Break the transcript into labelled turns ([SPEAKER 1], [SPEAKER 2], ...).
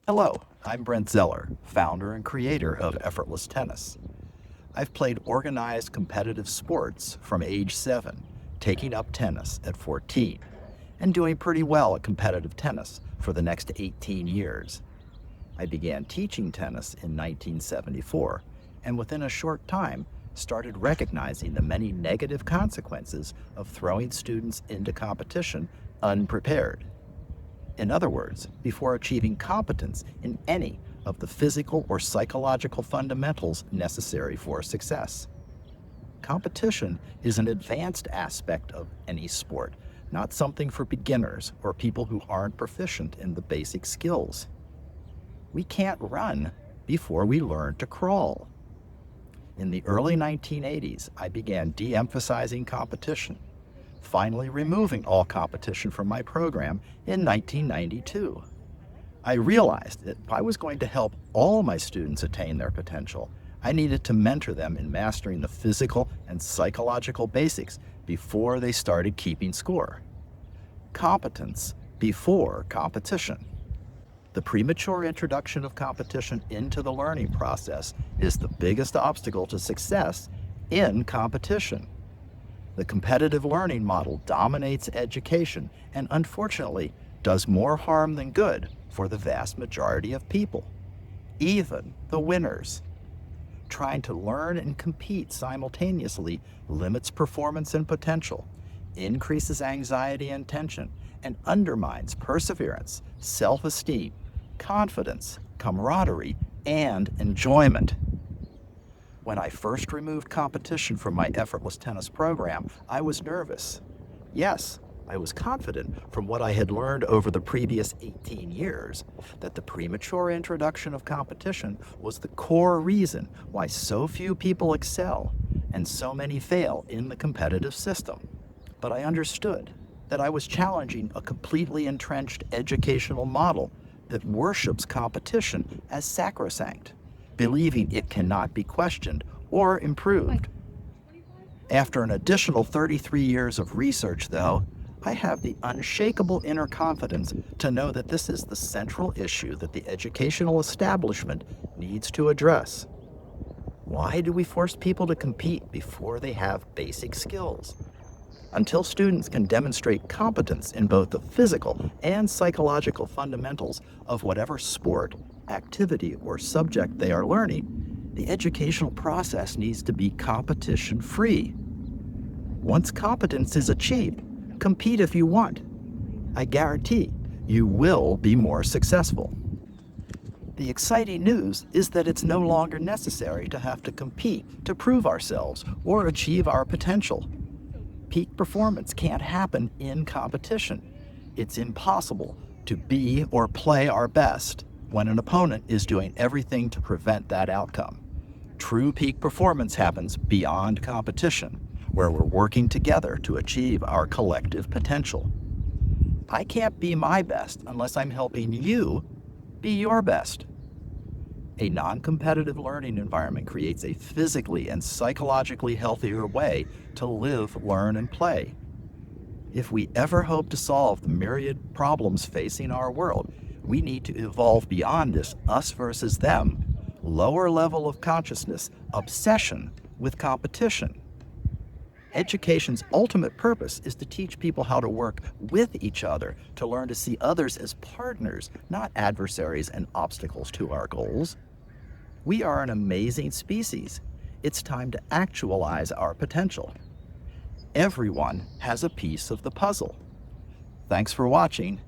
[SPEAKER 1] Hello, I'm Brent Zeller, founder and creator of Effortless Tennis. I've played organized competitive sports from age 7, taking up tennis at 14, and doing pretty well at competitive tennis for the next 18 years. I began teaching tennis in 1974, and within a short time, started recognizing the many negative consequences of throwing students into competition unprepared. In other words, before achieving competence in any of the physical or psychological fundamentals necessary for success. Competition is an advanced aspect of any sport, not something for beginners or people who aren't proficient in the basic skills. We can't run before we learn to crawl. In the early 1980s, I began de-emphasizing competition, finally removing all competition from my program in 1992. I realized that if I was going to help all my students attain their potential, I needed to mentor them in mastering the physical and psychological basics before they started keeping score. Competence before competition. The premature introduction of competition into the learning process is the biggest obstacle to success in competition. The competitive learning model dominates education and, unfortunately, does more harm than good for the vast majority of people, even the winners. Trying to learn and compete simultaneously limits performance and potential, increases anxiety and tension, and undermines perseverance, self-esteem, confidence, camaraderie, and enjoyment. When I first removed competition from my Effortless Tennis program, I was nervous. Yes, I was confident from what I had learned over the previous 18 years that the premature introduction of competition was the core reason why so few people excel and so many fail in the competitive system. But I understood that I was challenging a completely entrenched educational model that worships competition as sacrosanct, believing it cannot be questioned or improved. After an additional 33 years of research, though, I have the unshakable inner confidence to know that this is the central issue that the educational establishment needs to address. Why do we force people to compete before they have basic skills? Until students can demonstrate competence in both the physical and psychological fundamentals of whatever sport, activity, or subject they are learning, the educational process needs to be competition-free. Once competence is achieved, compete if you want. I guarantee you will be more successful. The exciting news is that it's no longer necessary to have to compete to prove ourselves or achieve our potential. Peak performance can't happen in competition. It's impossible to be or play our best when an opponent is doing everything to prevent that outcome. True peak performance happens beyond competition, where we're working together to achieve our collective potential. I can't be my best unless I'm helping you be your best. A non-competitive learning environment creates a physically and psychologically healthier way to live, learn, and play. If we ever hope to solve the myriad problems facing our world, we need to evolve beyond this us versus them, lower level of consciousness, obsession with competition. Education's ultimate purpose is to teach people how to work with each other, to learn to see others as partners, not adversaries and obstacles to our goals. We are an amazing species. It's time to actualize our potential. Everyone has a piece of the puzzle. Thanks for watching,